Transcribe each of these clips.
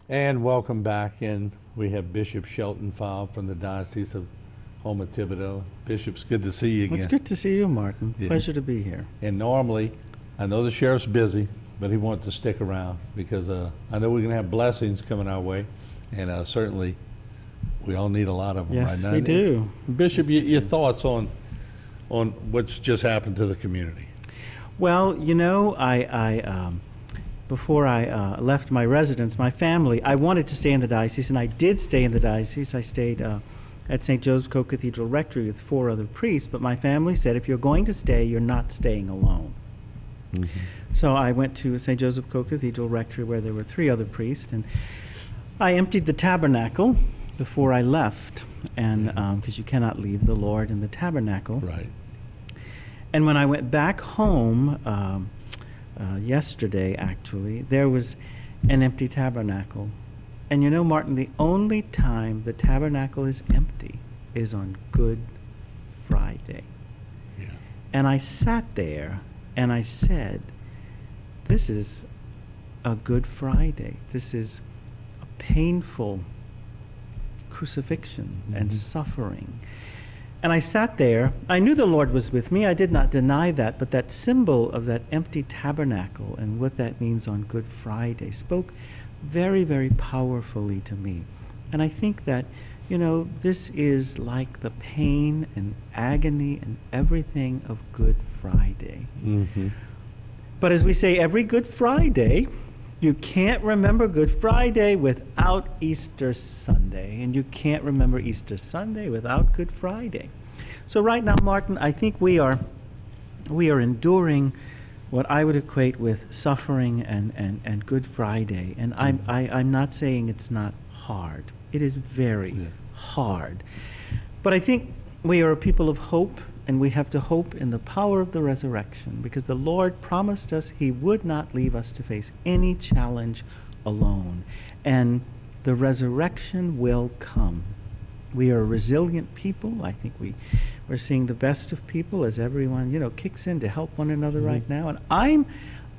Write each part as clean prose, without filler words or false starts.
And welcome back. And we have Bishop Shelton Fabre from the Diocese of Houma Thibodeau. Bishop, it's good to see you again. It's good to see you, Martin. Yeah. Pleasure to be here. And normally, I know the sheriff's busy, but he wanted to stick around because I know we're going to have blessings coming our way. And certainly, we all need a lot of them right Yes, now. we do. Bishop, Yes, we your do. thoughts on what's just happened to the community? Well, before I left my residence, my family, I wanted to stay in the diocese, and I did stay in the diocese. I stayed at St. Joseph Co-Cathedral Rectory with 4 other priests, but my family said, if you're going to stay, you're not staying alone. Mm-hmm. So I went to St. Joseph Co-Cathedral Rectory where there were 3 other priests, and I emptied the tabernacle before I left, and because you cannot leave the Lord in the tabernacle. Right. And when I went back home yesterday, actually, there was an empty tabernacle. And you know, Martin, the only time the tabernacle is empty is on Good Friday. Yeah. And I sat there and I said, this is a Good Friday. This is a painful crucifixion and suffering. And I sat there. I knew the Lord was with me. I did not deny that. But that symbol of that empty tabernacle and what that means on Good Friday spoke very, very powerfully to me. And I think that, this is like the pain and agony and everything of Good Friday. Mm-hmm. But as we say every Good Friday, you can't remember Good Friday without Easter Sunday, and you can't remember Easter Sunday without Good Friday. So right now, Martin, I think we are enduring what I would equate with suffering and Good Friday. And I'm not saying it's not hard. It is very hard. But I think we are a people of hope, and we have to hope in the power of the resurrection, because the Lord promised us He would not leave us to face any challenge alone. And the resurrection will come. We are a resilient people. I think we're seeing the best of people as everyone, kicks in to help one another right now. And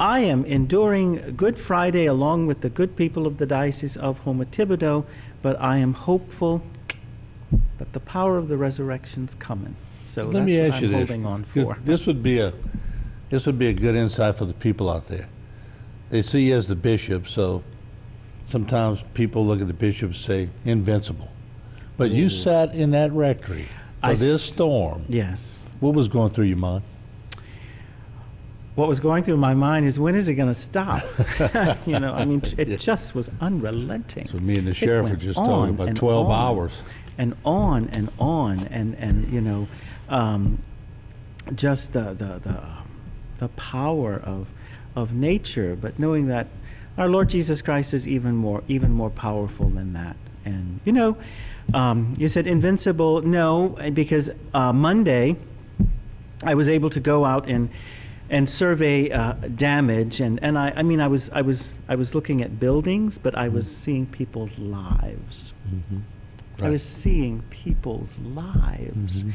I am enduring Good Friday along with the good people of the Diocese of Houma Thibodeau, but I am hopeful that the power of the resurrection's coming. So Let me ask you this, holding on 'cause for. this would be a good insight for the people out there. They see you as the bishop, so sometimes people look at the bishop and say invincible. But you sat in that rectory for this storm. Yes. What was going through your mind? What was going through my mind is, when is it going to stop? It just was unrelenting. So me and the sheriff were went just on talking about and 12 on. hours. And on and on, just the power of nature, but knowing that our Lord Jesus Christ is even more powerful than that. And you said invincible. No, because Monday I was able to go out and survey damage, and I was looking at buildings, but I was seeing people's lives. Mm-hmm. I was seeing people's lives. Mm-hmm.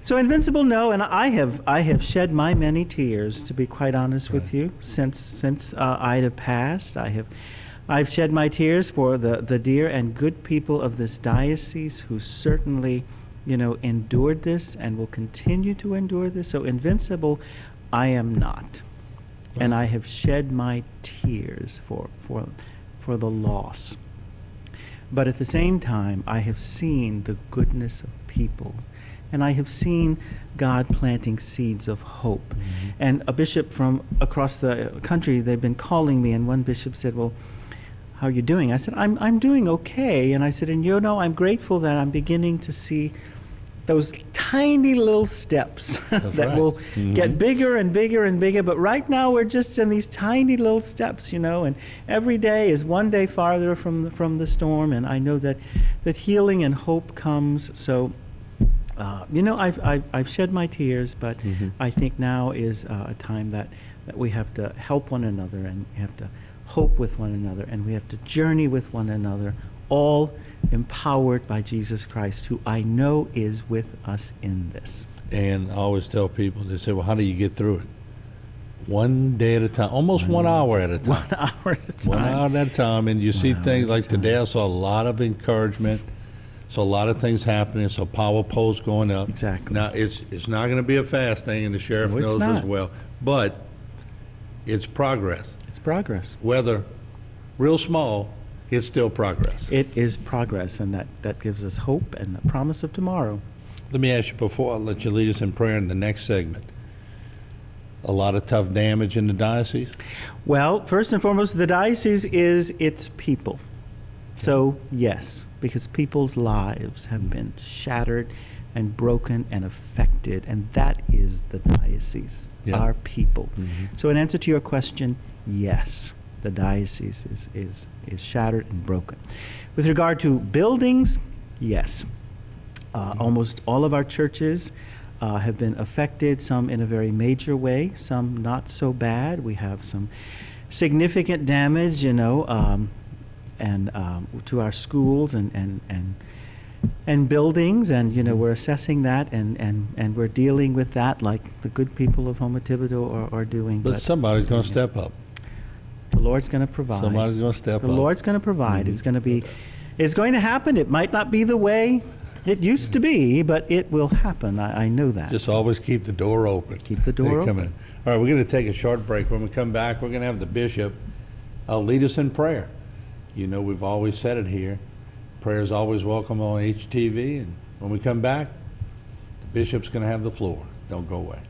So invincible, no, and I have shed my many tears, to be quite honest with you, since Ida passed. I've shed my tears for the dear and good people of this diocese who certainly, endured this and will continue to endure this. So invincible, I am not, and I have shed my tears for the loss. But at the same time, I have seen the goodness of people, and I have seen God planting seeds of hope. Mm-hmm. And a bishop from across the country, they've been calling me, and one bishop said, well, how are you doing? I said, I'm doing okay. And I said, and I'm grateful that I'm beginning to see those tiny little steps that will get bigger and bigger and bigger. But right now we're just in these tiny little steps, and every day is one day farther from the storm. And I know that healing and hope comes. So, I've shed my tears, but I think now is a time that we have to help one another, and we have to hope with one another, and we have to journey with one another, all empowered by Jesus Christ, who I know is with us in this. And I always tell people, they say, well, how do you get through it? One day at a time, almost 1 hour at a time. 1 hour at a time. 1 hour at a time, and you see hour things at a like time. today. I saw a lot of encouragement. So a lot of things happening. So power poles going up. Exactly. Now it's not going to be a fast thing, and the sheriff No, it's knows as not. well. But it's progress. It's progress. Whether real small, it's still progress. It is progress, and that gives us hope and the promise of tomorrow. Let me ask you before I let you lead us in prayer in the next segment. A lot of tough damage in the diocese. Well, first and foremost, the diocese is its people. So, yes, because people's lives have been shattered and broken and affected, and that is the diocese, Yeah. our people. So in answer to your question, yes, the diocese is shattered and broken. With regard to buildings, yes. Almost all of our churches have been affected, some in a very major way, some not so bad. We have some significant damage, and to our schools and buildings, and we're assessing that, and we're dealing with that like the good people of Houma Thibodeau are doing. But somebody's going to step up. The Lord's going to provide. Somebody's going to step The up. Lord's going to provide. It's going to happen. It might not be the way it used to be, but it will happen. I know that. Just always keep the door open. Keep the door They come open. in. All right, we're going to take a short break. When we come back, we're going to have the bishop lead us in prayer. We've always said it here. Prayer is always welcome on HTV. And when we come back, the bishop's going to have the floor. Don't go away.